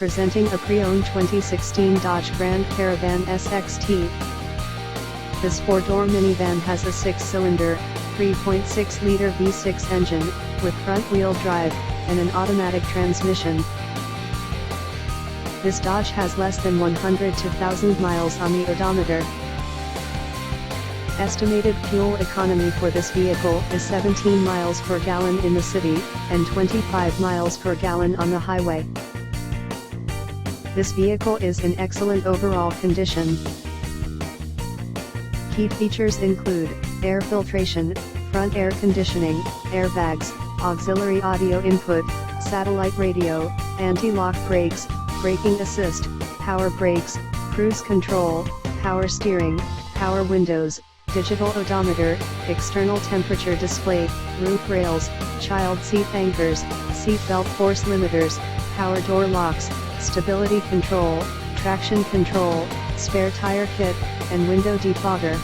Presenting a pre-owned 2016 Dodge Grand Caravan SXT. This four-door minivan has a 6-cylinder, 3.6-liter V6 engine, with front-wheel drive, and an automatic transmission. This Dodge has less than 100 to 1,000 miles on the odometer. Estimated fuel economy for this vehicle is 17 miles per gallon in the city, and 25 miles per gallon on the highway. This vehicle is in excellent overall condition. Key features include air filtration, front air conditioning, airbags, auxiliary audio input, satellite radio, anti-lock brakes, braking assist, power brakes, cruise control, power steering, power windows, digital odometer, external temperature display, roof rails, child seat anchors, seat belt force limiters, power door locks, stability control, traction control, spare tire kit, and window defogger.